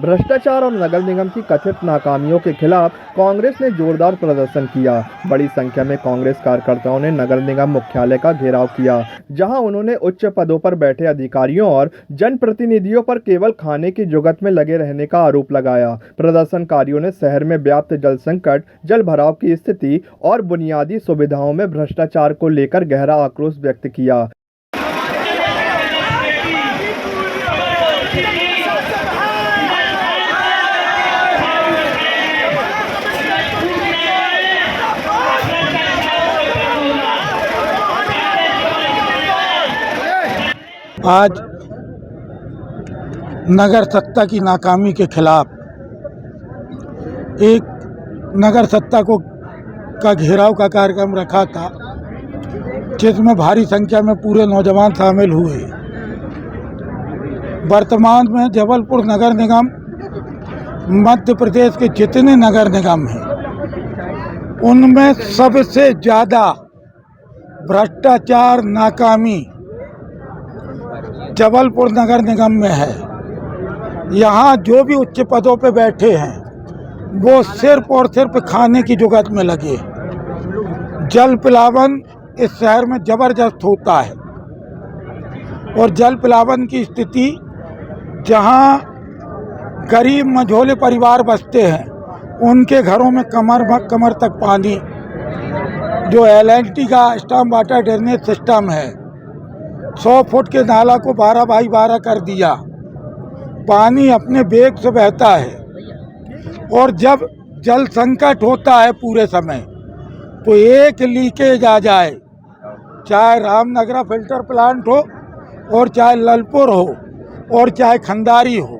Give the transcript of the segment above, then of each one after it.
भ्रष्टाचार और नगर निगम की कथित नाकामियों के खिलाफ कांग्रेस ने जोरदार प्रदर्शन किया। बड़ी संख्या में कांग्रेस कार्यकर्ताओं ने नगर निगम मुख्यालय का घेराव किया, जहां उन्होंने उच्च पदों पर बैठे अधिकारियों और जनप्रतिनिधियों पर केवल खाने की जुगत में लगे रहने का आरोप लगाया। प्रदर्शनकारियों ने शहर में व्याप्त जल संकट, जल भराव की स्थिति और बुनियादी सुविधाओं में भ्रष्टाचार को लेकर गहरा आक्रोश व्यक्त किया। आज नगर सत्ता की नाकामी के खिलाफ एक नगर सत्ता का घेराव का कार्यक्रम रखा था, जिसमें भारी संख्या में पूरे नौजवान शामिल हुए। वर्तमान में जबलपुर नगर निगम मध्य प्रदेश के जितने नगर निगम हैं उनमें सबसे ज़्यादा भ्रष्टाचार नाकामी जबलपुर नगर निगम में है। यहाँ जो भी उच्च पदों पे बैठे हैं वो सिर्फ और सिर्फ खाने की जुगत में लगे। जल पिलावन इस शहर में ज़बरदस्त होता है और जल पिलावन की स्थिति जहाँ गरीब मझोले परिवार बसते हैं उनके घरों में कमर तक पानी। जो LNT का स्टॉर्म वाटर ड्रेनेज सिस्टम है 100 फुट के नाला को 12 बाई 12 कर दिया। पानी अपने वेग से बहता है और जब जल संकट होता है पूरे समय तो एक लीकेज आ जाए, चाहे रामनगरा फिल्टर प्लांट हो और चाहे ललपुर हो और चाहे खंडारी हो,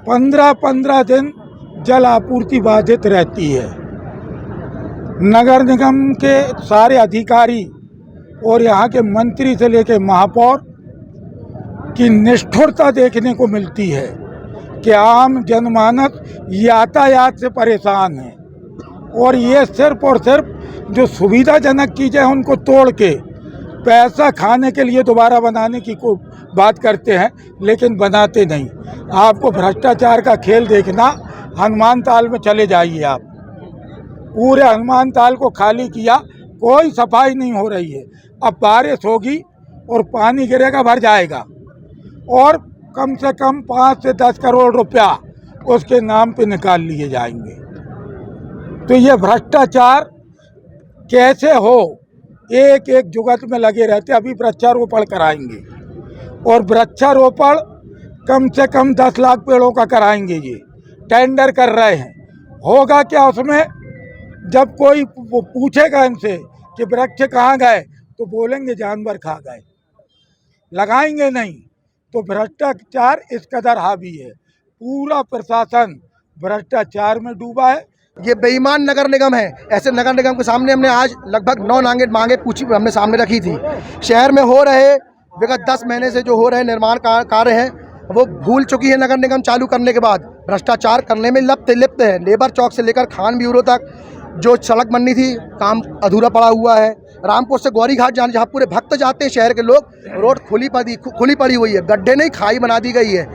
15-15 दिन जल आपूर्ति बाधित रहती है। नगर निगम के सारे अधिकारी और यहाँ के मंत्री से लेकर महापौर की निष्ठुरता देखने को मिलती है कि आम जनमानस यातायात से परेशान है और ये सिर्फ और सिर्फ जो सुविधाजनक चीज़ें हैं उनको तोड़ के पैसा खाने के लिए दोबारा बनाने की को बात करते हैं, लेकिन बनाते नहीं। आपको भ्रष्टाचार का खेल देखना, हनुमान ताल में चले जाइए आप। पूरे हनुमान ताल को खाली किया, कोई सफाई नहीं हो रही है। अब बारिश होगी और पानी गिरेगा, भर जाएगा और कम से कम 5 से 10 करोड़ रुपया उसके नाम पे निकाल लिए जाएंगे। तो ये भ्रष्टाचार कैसे हो? एक एक जुगत में लगे रहते। अभी वृक्षारोपण कराएंगे और वृक्षारोपण कम से कम 10 लाख पेड़ों का कराएंगे। ये टेंडर कर रहे हैं। होगा क्या उसमें? जब कोई पूछेगा इनसे कि वृक्ष कहाँ गए तो बोलेंगे जानवर खा गए, लगाएंगे नहीं। तो भ्रष्टाचार इस कदर हावी है, पूरा प्रशासन भ्रष्टाचार में डूबा है। ये बेईमान नगर निगम है। ऐसे नगर निगम के सामने हमने आज लगभग 9 मांगे पूछी, हमने सामने रखी थी। शहर में हो रहे विगत 10 महीने से जो हो रहे निर्माण कार्य हैं वो भूल चुकी है नगर निगम चालू करने के बाद। भ्रष्टाचार करने में लिप्त है। लेबर चौक से लेकर खान ब्यूरो तक जो सड़क बननी थी काम अधूरा पड़ा हुआ है। रामपुर से गौरी घाट जाने जहाँ पूरे भक्त जाते हैं शहर के लोग, रोड खुली पड़ी हुई है, गड्ढे नहीं खाई बना दी गई है।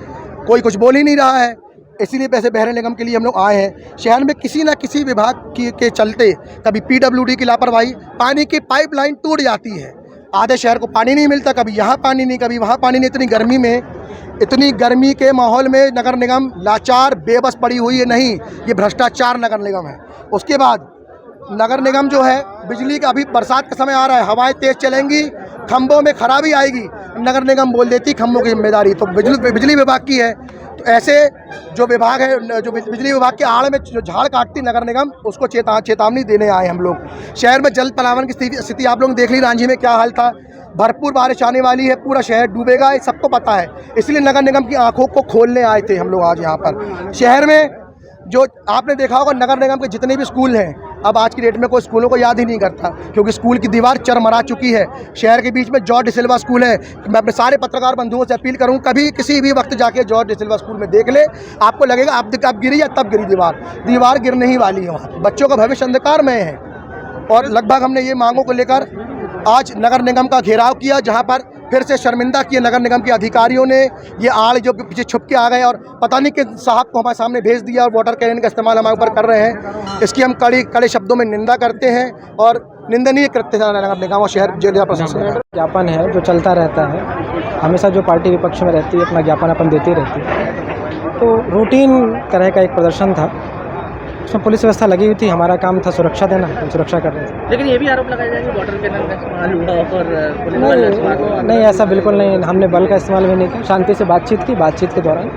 कोई कुछ बोल ही नहीं रहा है। इसीलिए पैसे बहरे निगम के लिए हम लोग आए हैं। शहर में किसी न किसी विभाग के चलते कभी PWD की लापरवाही, पानी की पाइपलाइन टूट जाती है, आधे शहर को पानी नहीं मिलता, कभी यहाँ पानी नहीं कभी वहाँ पानी नहीं। इतनी गर्मी के माहौल में नगर निगम लाचार बेबस पड़ी हुई है। नहीं, ये भ्रष्टाचार नगर निगम है। उसके बाद नगर निगम जो है, बिजली का अभी बरसात का समय आ रहा है, हवाएं तेज चलेंगी, खंभों में खराबी आएगी, नगर निगम बोल देती खंभों की जिम्मेदारी तो बिजली विभाग की है। तो ऐसे जो विभाग है, जो बिजली विभाग के आड़ में जो झाड़ काटती नगर निगम, उसको चेतावनी देने आए हम लोग। शहर में जल पिलावन की स्थिति आप लोग देख ली, रांझी में क्या हाल था। भरपूर बारिश आने वाली है, पूरा शहर डूबेगा, ये सबको पता है। इसलिए नगर निगम की आंखों को खोलने आए थे हम लोग आज यहाँ पर। शहर में जो आपने देखा होगा नगर निगम के जितने भी स्कूल हैं, अब आज की डेट में कोई स्कूलों को याद ही नहीं करता, क्योंकि स्कूल की दीवार चरमरा चुकी है। शहर के बीच में जॉर्ज डिसिल्वा स्कूल है। मैं अपने सारे पत्रकार बंधुओं से अपील करूँ, कभी किसी भी वक्त जाके जॉर्ज डिसिल्वा स्कूल में देख ले, आपको लगेगा अब गिरी या तब गिरी दीवार गिरने ही वाली है। वहाँ बच्चों का भविष्य अंधकार में है। और लगभग हमने ये मांगों को लेकर आज नगर निगम का घेराव किया, जहां पर फिर से शर्मिंदा किए नगर निगम के अधिकारियों ने। ये आड़ जो पीछे छुप के आ गए और पता नहीं किस साहब को हमारे सामने भेज दिया और वाटर कैनन का इस्तेमाल हमारे ऊपर कर रहे हैं। इसकी हम कड़े शब्दों में निंदा करते हैं और निंदनीय कृत्य है नगर निगम और शहर जिला प्रशासन। ज्ञापन है जो चलता रहता है, हमेशा जो पार्टी विपक्ष में रहती है अपना ज्ञापन अपन देती रहती है। तो रूटीन तरह का एक प्रदर्शन था, उसमें पुलिस व्यवस्था लगी हुई थी, हमारा काम था सुरक्षा देना, हम सुरक्षा कर रहे थे। लेकिन ये भी आरोप लगाया जाएगा वाटर कैनन का इस्तेमाल हुआ और पुलिस वाले नहीं, ऐसा बिल्कुल नहीं, हमने बल का इस्तेमाल भी नहीं किया, शांति से बातचीत की, बातचीत के दौरान